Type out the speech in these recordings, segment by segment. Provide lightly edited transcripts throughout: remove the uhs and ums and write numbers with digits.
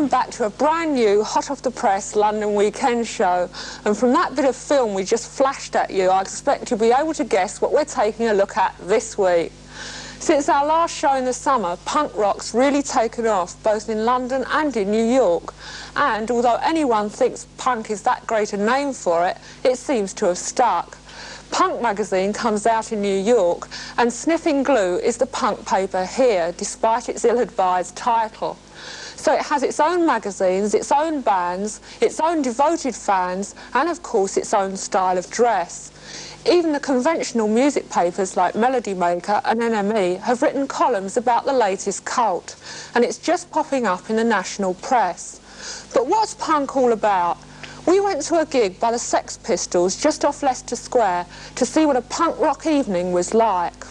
welcome back to a brand new, hot off the press London weekend show. And from that bit of film we just flashed at you, I expect you'll be able to guess what we're taking a look at this week. Since our last show in the summer, punk rock's really taken off, both in London and in New York. And although anyone thinks punk is that great a name for it, it seems to have stuck. Punk magazine comes out in New York, and Sniffing Glue is the punk paper here, despite its ill-advised title. So it has its own magazines, its own bands, its own devoted fans, and of course its own style of dress. Even the conventional music papers like Melody Maker and NME have written columns about the latest cult, and it's just popping up in the national press. But what's punk all about? We went to a gig by the Sex Pistols just off Leicester Square to see what a punk rock evening was like.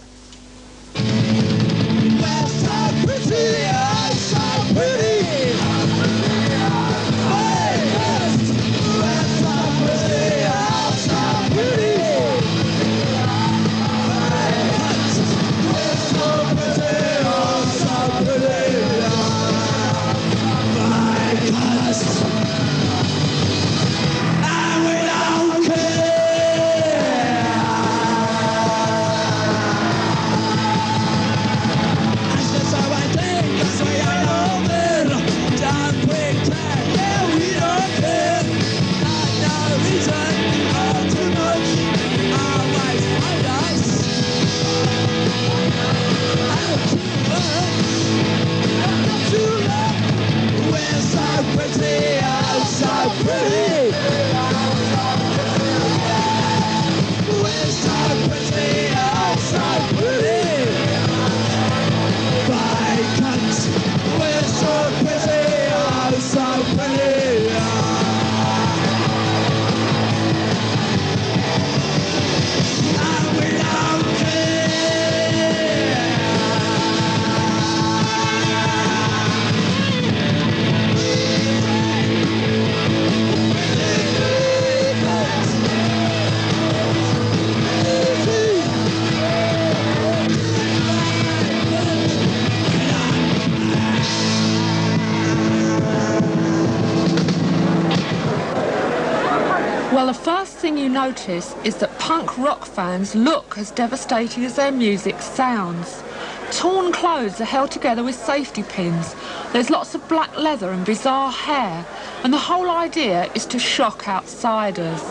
Well, the first thing you notice is that punk rock fans look as devastating as their music sounds. Torn clothes are held together with safety pins. There's lots of black leather and bizarre hair, and the whole idea is to shock outsiders.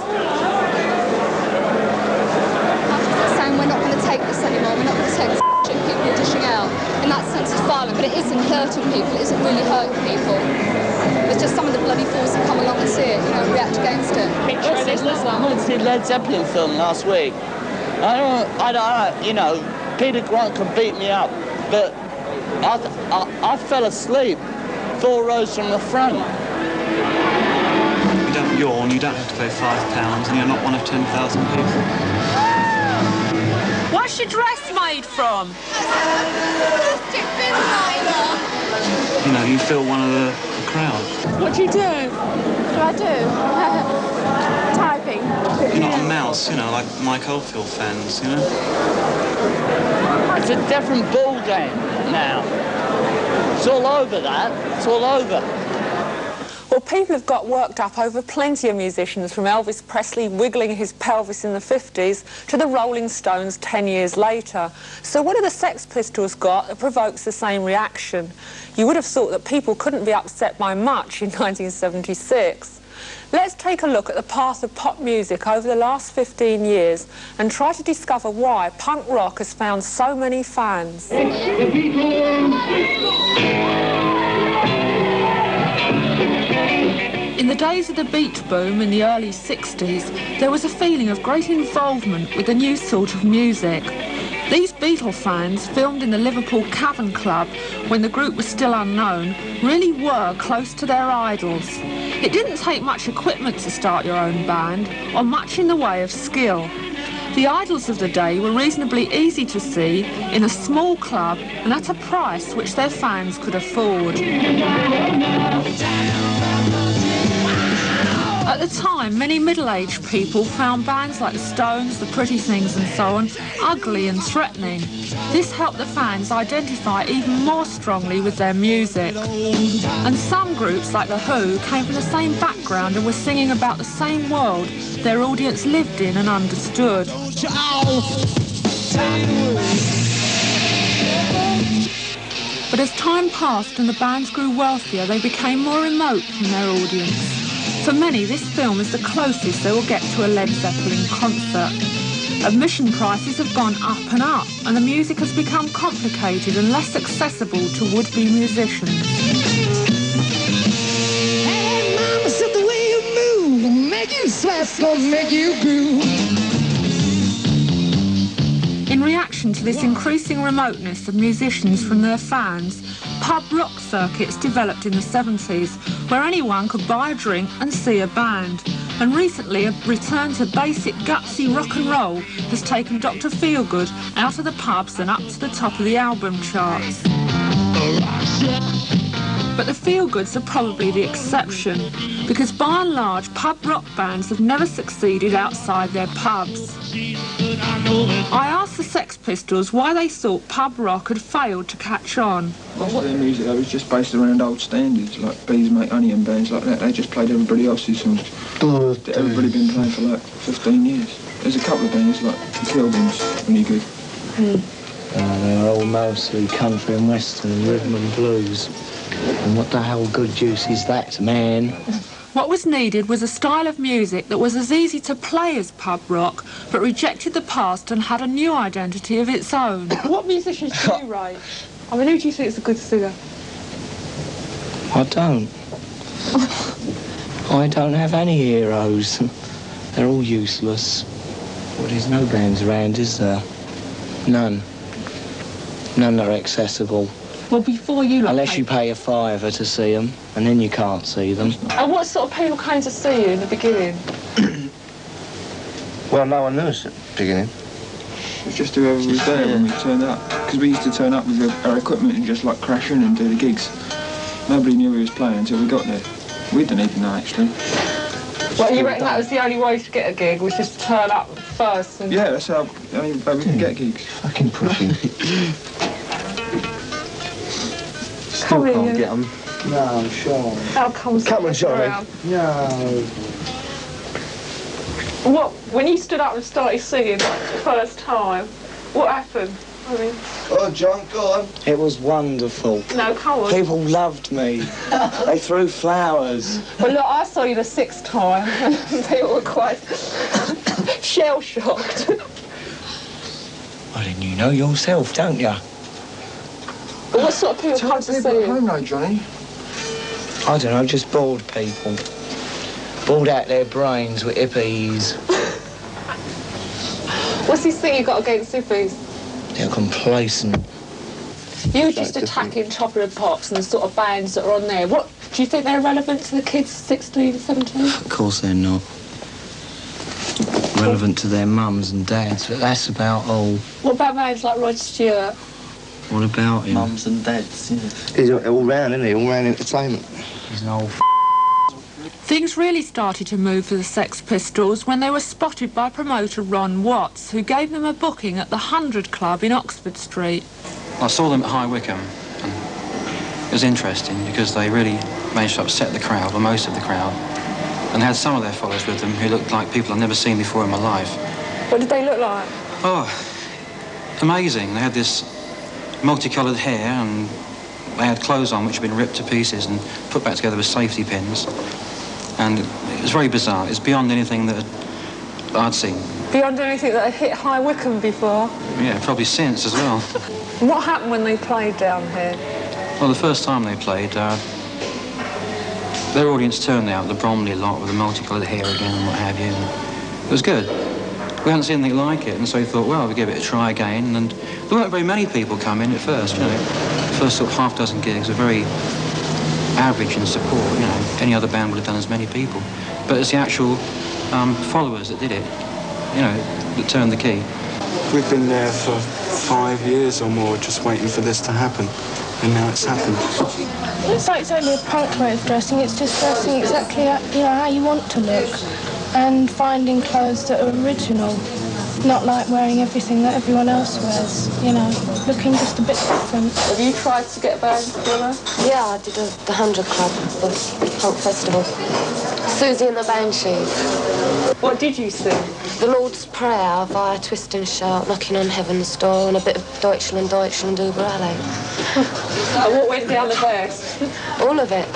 Saying we're not going to take this anymore, we're not going to take this shit people are dishing out. In that sense it's violent, but it isn't hurting people, it isn't really hurting people. It's just some of the bloody fools that come along and see it, you know, react against it. Listen, I went to see Led Zeppelin film last week. I don't, you know, Peter Grant can beat me up, but I fell asleep 4 rows from the front. You don't yawn, you don't have to pay £5, and you're not one of 10,000 people. What's your dress made from? You know, you feel one of the crowd. What do you do? What do I do? Typing. You're not a mouse, you know, like Mike Oldfield fans, you know? It's a different ball game now. It's all over that. It's all over. Well, people have got worked up over plenty of musicians, from Elvis Presley wiggling his pelvis in the 50s to the Rolling Stones 10 years later. So what have the Sex Pistols got that provokes the same reaction? You would have thought that people couldn't be upset by much in 1976. Let's take a look at the path of pop music over the last 15 years and try to discover why punk rock has found so many fans. In the days of the beat boom in the early 60s, there was a feeling of great involvement with the new sort of music. These Beatle fans, filmed in the Liverpool Cavern Club when the group was still unknown, really were close to their idols. It didn't take much equipment to start your own band, or much in the way of skill. The idols of the day were reasonably easy to see in a small club and at a price which their fans could afford. At the time, many middle-aged people found bands like the Stones, the Pretty Things and so on ugly and threatening. This helped the fans identify even more strongly with their music. And some groups like the Who came from the same background and were singing about the same world their audience lived in and understood. But as time passed and the bands grew wealthier, they became more remote from their audience. For many, this film is the closest they will get to a Led Zeppelin concert. Admission prices have gone up and up, and the music has become complicated and less accessible to would-be musicians. Hey, mama said the way you move will make you sweat, gonna make you groove. In reaction to this increasing remoteness of musicians from their fans, pub rock circuits developed in the 70s, where anyone could buy a drink and see a band. And recently, a return to basic gutsy rock and roll has taken Dr. Feelgood out of the pubs and up to the top of the album charts. But the Feelgoods are probably the exception, because by and large, pub rock bands have never succeeded outside their pubs. I asked the Sex Pistols why they thought pub rock had failed to catch on. Most of their music though was just based around old standards, like Bees Make Honey and bands like that. They just played everybody else's songs that everybody been playing for like 15 years. There's a couple of bands like the Kilbins, really good. They're all mostly country and western and rhythm and blues. And what the hell good juice is that, man? What was needed was a style of music that was as easy to play as pub rock, but rejected the past and had a new identity of its own. What musicians do you rate? I mean, who do you think is a good singer? I don't. I don't have any heroes. They're all useless. Well, there's no bands around, is there? None. None that are accessible. Well, before you... Unless you pay a $5 to see them, and then you can't see them. And what sort of people came to see you in the beginning? Well, no one knew us at the beginning. It was just whoever was there when we turned up. Because we used to turn up with our equipment and just like crash in and do the gigs. Nobody knew we was playing until we got there. We didn't even know, actually. Well, you reckon that was the only way to get a gig, was just to turn up first? And... Yeah, that's how the only way we can get gigs. Fucking pushing. Still can't get them. No, I'm sure. How come? Come on, Johnny. No. What, when you stood up and started singing the first time, what happened? I mean... Oh, John, go on. It was wonderful. No, come on. People loved me. They threw flowers. Well, look, I saw you the 6th time, and people were quite shell-shocked. Well, then you know yourself, don't you? But what sort of people come to see at you? home though, Johnny. I don't know, just bored people. Bored out their brains with hippies. What's this thing you got against hippies? They're complacent. You were just attacking Chopper and Pops and the sort of bands that are on there. What, do you think they're relevant to the kids 16, 17? Of course they're not. Relevant to their mums and dads, but that's about all. What about bands like Rod Stewart? What about him? Mums and dads, yeah. He's all round, isn't he? All round entertainment. He's an old Things really started to move for the Sex Pistols when they were spotted by promoter Ron Watts, who gave them a booking at the 100 Club in Oxford Street. I saw them at High Wycombe, and it was interesting because they really managed to upset the crowd, or most of the crowd, and they had some of their followers with them who looked like people I'd never seen before in my life. What did they look like? Oh, amazing. They had this multicoloured hair, and they had clothes on which had been ripped to pieces and put back together with safety pins. And it was very bizarre. It's beyond anything that I'd seen. Beyond anything that had hit High Wycombe before? Yeah, probably since as well. And what happened when they played down here? Well, the first time they played, their audience turned out, the Bromley lot with the multicoloured hair again and what have you. And it was good. We hadn't seen anything like it, and so we thought, well, we'll give it a try again. And there weren't very many people come in at first, you know. The first sort of half dozen gigs were very average in support, you know. Any other band would have done as many people. But it's the actual followers that did it, you know, that turned the key. We've been there for 5 years or more just waiting for this to happen, and now it's happened. It's like it's only a punk way of dressing. It's just dressing exactly how you want to look and finding clothes that are original, not like wearing everything that everyone else wears, looking just a bit different. Have you tried to get band together? Yeah, I did the 100 Club, the punk festival. Siouxsie and the Banshees. What did you sing? The Lord's Prayer via Twist and Shout, Knocking on Heaven's Door, and a bit of Deutschland, Deutschland, über alle. And what went down the best? All of it.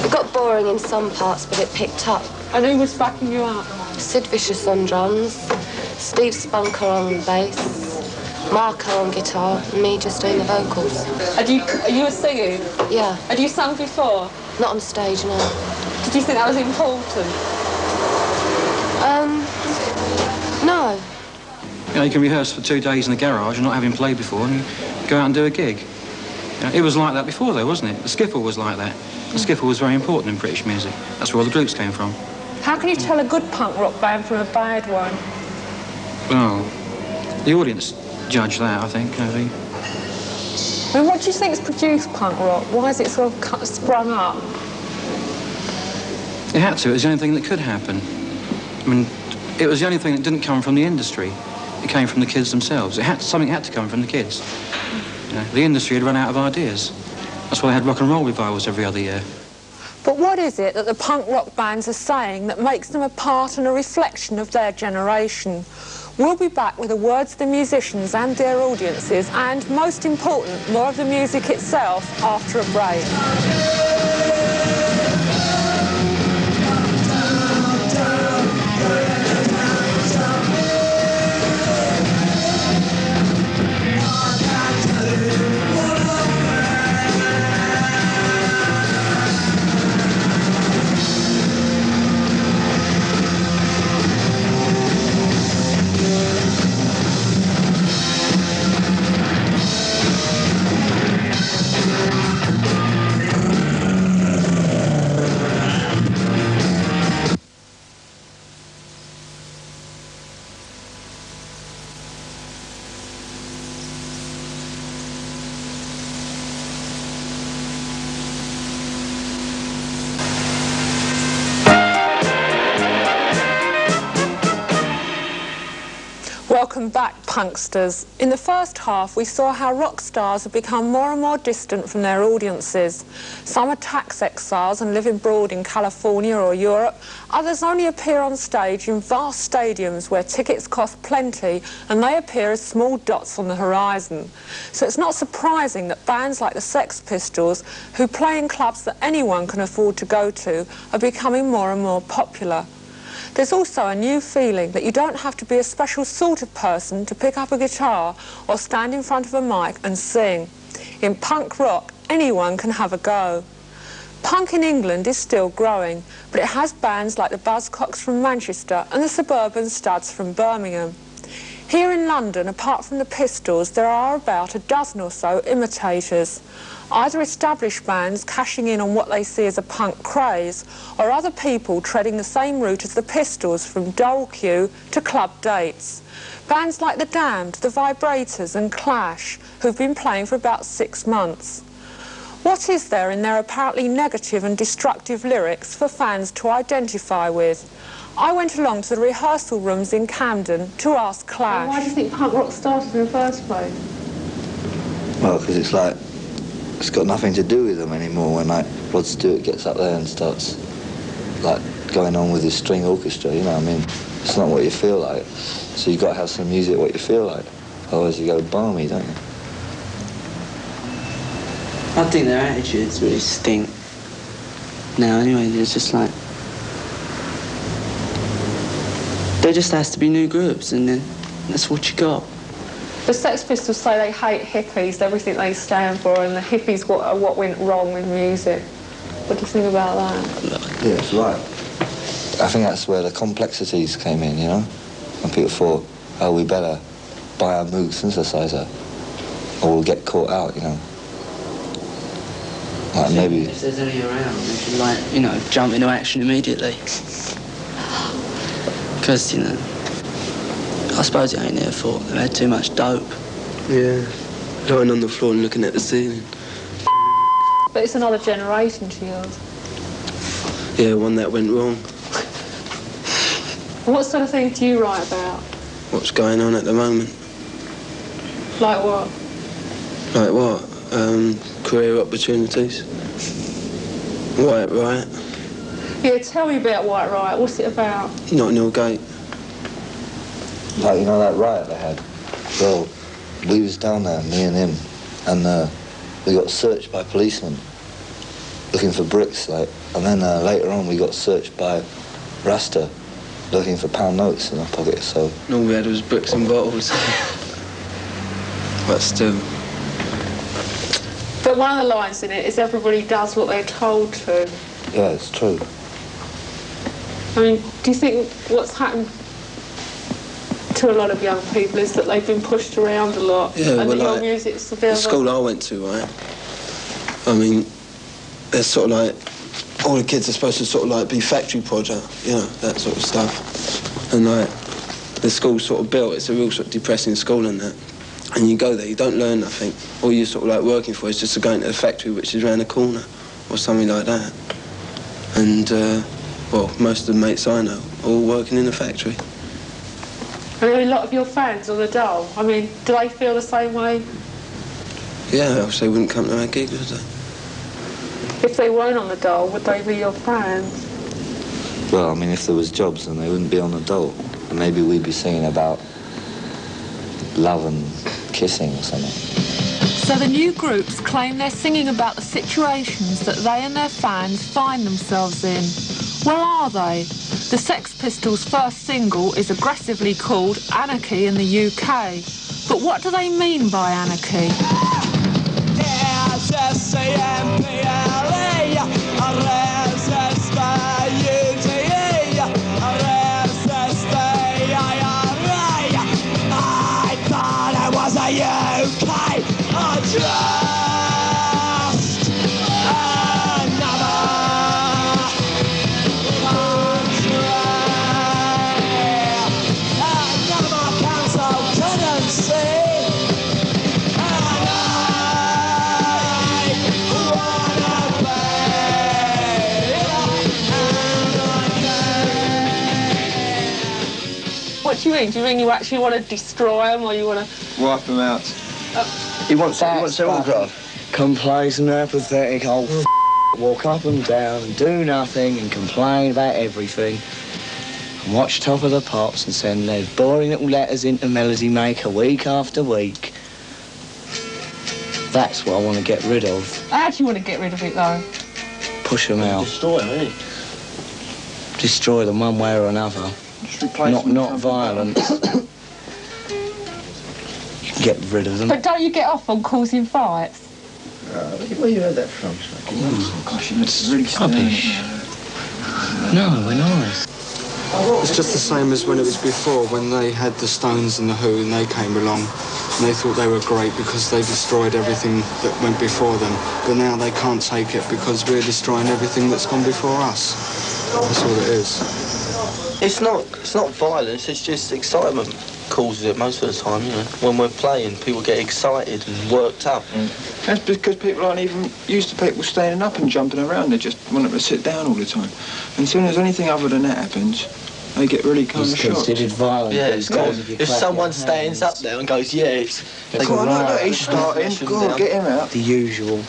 It got boring in some parts, but it picked up. And who was backing you up? Sid Vicious on drums, Steve Spunker on bass, Marco on guitar, and me just doing the vocals. Are you a singer? Yeah. Had you sung before? Not on stage, no. Did you think that was important? No. You can rehearse for 2 days in the garage and not having played before and you go out and do a gig. It was like that before, though, wasn't it? The skiffle was like that. The skiffle was very important in British music. That's where all the groups came from. How can you tell a good punk rock band from a bad one? Well, the audience judge that, I think. I mean, what do you think's produced punk rock? Why is it sort of sprung up? It had to. It was the only thing that could happen. I mean, it was the only thing that didn't come from the industry. It came from the kids themselves. Something had to come from the kids. The industry had run out of ideas. That's why they had rock and roll revivals every other year. But what is it that the punk rock bands are saying that makes them a part and a reflection of their generation? We'll be back with the words of the musicians and their audiences and, most important, more of the music itself after a break. Welcome back, punksters. In the first half, we saw how rock stars have become more and more distant from their audiences. Some are tax exiles and live abroad in California or Europe. Others only appear on stage in vast stadiums where tickets cost plenty and they appear as small dots on the horizon. So it's not surprising that bands like the Sex Pistols, who play in clubs that anyone can afford to go to, are becoming more and more popular. There's also a new feeling that you don't have to be a special sort of person to pick up a guitar or stand in front of a mic and sing. In punk rock, anyone can have a go. Punk in England is still growing, but it has bands like the Buzzcocks from Manchester and the Suburban Studs from Birmingham. Here in London, apart from the Pistols, there are about a dozen or so imitators. Either established bands cashing in on what they see as a punk craze, or other people treading the same route as the Pistols from Dole Queue to club dates. Bands like The Damned, The Vibrators and Clash, who've been playing for about 6 months. What is there in their apparently negative and destructive lyrics for fans to identify with? I went along to the rehearsal rooms in Camden to ask Clash. Why do you think punk rock started in the first place? Well, because it's got nothing to do with them anymore when, like, Rod Stewart gets up there and starts, like, going on with his string orchestra, you know what I mean? It's not what you feel like. So you've got to have some music what you feel like. Otherwise you go balmy, don't you? I think their attitudes really stink. Now, anyway, there's just like... There just has to be new groups, and then that's what you got. The Sex Pistols say they hate hippies, everything they stand for, and the hippies are what went wrong with music. What do you think about that? Yeah, it's right. I think that's where the complexities came in, you know? When people thought, oh, we better buy a Moog synthesizer or we'll get caught out, you know? Like maybe... If there's any around, we should, like, you know, jump into action immediately. Because, you know, I suppose it ain't their fault. They've had too much dope. Yeah, lying on the floor and looking at the ceiling. But but it's another generation to yours. Yeah, one that went wrong. What sort of things do you write about? What's going on at the moment? Like what? Like what? Career opportunities. White Riot. Yeah, tell me about White Riot. What's it about? Notting Gate. Like, you know that riot they had? Well, we was down there, me and him, and we got searched by policemen looking for bricks, like, and then later on we got searched by Rasta looking for pound notes in our pockets, so... And all we had was bricks and bottles. But still. But one of the lines in it is everybody does what they're told to. Yeah, it's true. I mean, do you think what's happened to a lot of young people is that they've been pushed around a lot? Yeah, and well, that your like, music's a bit the of school I went to, right? I mean, there's sort of like, all the kids are supposed to sort of like be factory project, you know, that sort of stuff. And like, the school's sort of built, it's a real sort of depressing school and that. And you go there, you don't learn nothing. All you're sort of like working for is just to go into the factory which is around the corner or something like that. And, well, most of the mates I know are all working in the factory. And a lot of your fans on the dole, I mean, do they feel the same way? Yeah, else they wouldn't come to our gigs, would they? If they weren't on the dole, would they be your fans? Well, I mean, if there was jobs, then they wouldn't be on the dole. And maybe we'd be singing about love and kissing or something. So the new groups claim they're singing about the situations that they and their fans find themselves in. Where are they? The Sex Pistols' first single is aggressively called Anarchy in the UK. But what do they mean by anarchy? What do you mean? Do you mean you actually want to destroy them, or you want to... Wipe them out. He wants their autograph. Complacent, apathetic old walk up and down and do nothing and complain about everything. And watch Top of the Pops and send their boring little letters into Melody Maker week after week. That's what I want to get rid of. How do you want to get rid of it, though? Push them out. Destroy them, eh? Destroy them one way or another. Just replace them. Not violent. Get rid of them. But don't you get off on causing fights? Where you heard that from? Oh, gosh, it's really rubbish. No, we're nice. It's just the same as when it was before, when they had the Stones and the Who and they came along and they thought they were great because they destroyed everything that went before them. But now they can't take it because we're destroying everything that's gone before us. That's all it is. It's not violence, it's just excitement causes it most of the time, you know. When we're playing, people get excited and worked up. That's because people aren't even used to people standing up and jumping around. They just want them to sit down all the time. And as soon as anything other than that happens, they get really kind of shocked. Considered violent. Yeah, it's cool. If someone stands up there and goes, yeah, it's... Go on, look, he's starting. Go on, get him out. The usual.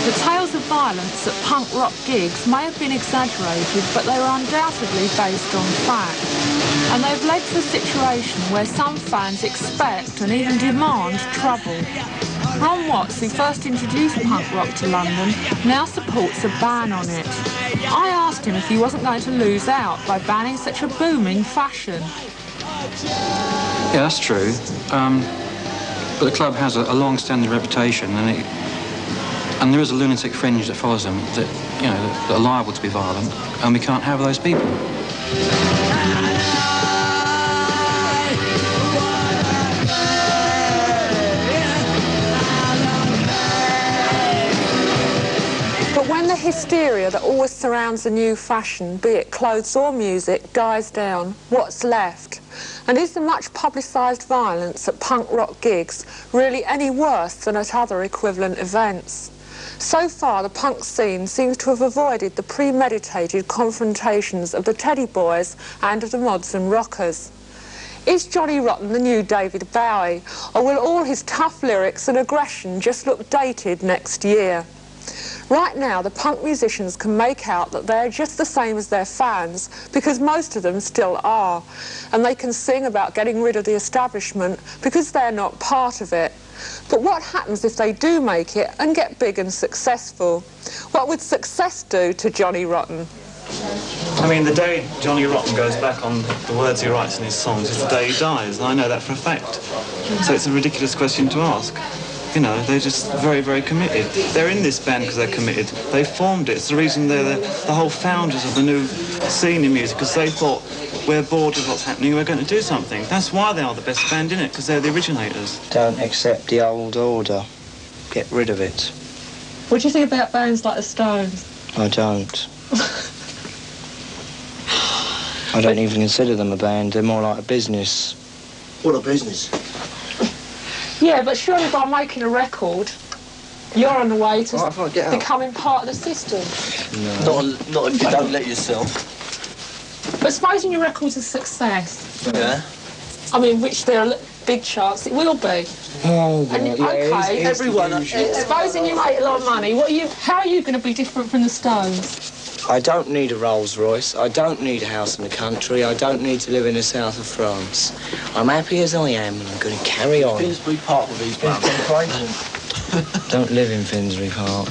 The tales of violence at punk rock gigs may have been exaggerated, but they were undoubtedly based on fact. And they've led to a situation where some fans expect and even demand trouble. Ron Watts, who first introduced punk rock to London, now supports a ban on it. I asked him if he wasn't going to lose out by banning such a booming fashion. Yeah, that's true. But the club has a long-standing reputation, and there is a lunatic fringe that follows them that, you know, that are liable to be violent, and we can't have those people. But when the hysteria that always surrounds a new fashion, be it clothes or music, dies down, what's left? And is the much publicised violence at punk rock gigs really any worse than at other equivalent events? So far, the punk scene seems to have avoided the premeditated confrontations of the Teddy Boys and of the Mods and Rockers. Is Johnny Rotten the new David Bowie, or will all his tough lyrics and aggression just look dated next year? Right now, the punk musicians can make out that they're just the same as their fans, because most of them still are, and they can sing about getting rid of the establishment because they're not part of it. But what happens if they do make it and get big and successful? What would success do to Johnny Rotten? I mean, the day Johnny Rotten goes back on the words he writes in his songs is the day he dies, and I know that for a fact. So it's a ridiculous question to ask. You know, they're just very, very committed. They're in this band because they're committed. They formed it. It's the reason they're the whole founders of the new scene in music, because they thought, we're bored with what's happening, we're going to do something. That's why they are the best band in it, because they're the originators. Don't accept the old order. Get rid of it. What do you think about bands like the Stones? I don't. I don't even consider them a band. They're more like a business. What a business? Yeah, but surely by making a record, you're on the way to becoming part of the system. No. Not if you don't let yourself. But supposing your record's a success. Yeah. I mean, which there are big chance it will be. Oh, and okay, everyone. Supposing you make a lot of money, how are you going to be different from the Stones? I don't need a Rolls Royce. I don't need a house in the country. I don't need to live in the south of France. I'm happy as I am, and I'm going to carry on. Finsbury Park with these bands. Don't live in Finsbury Park.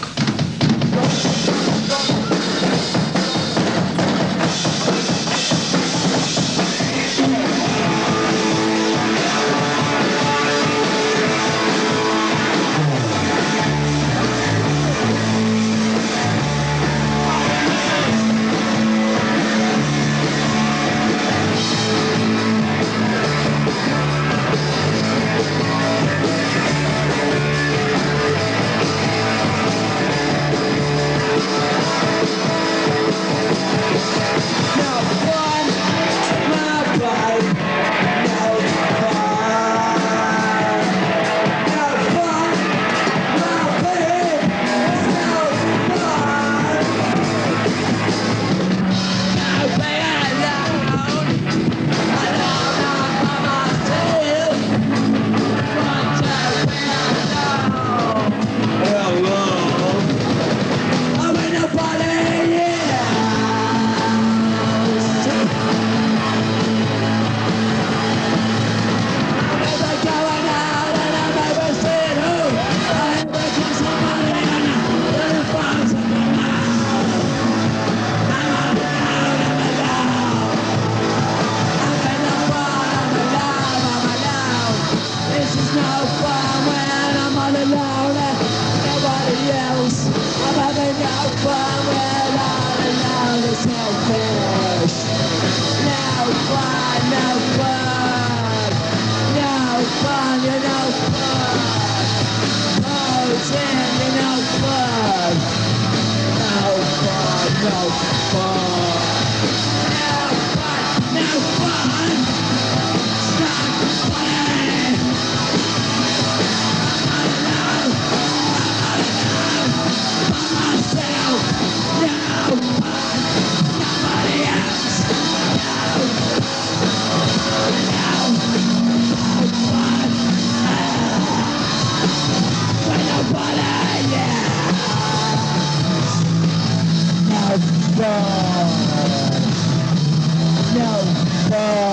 No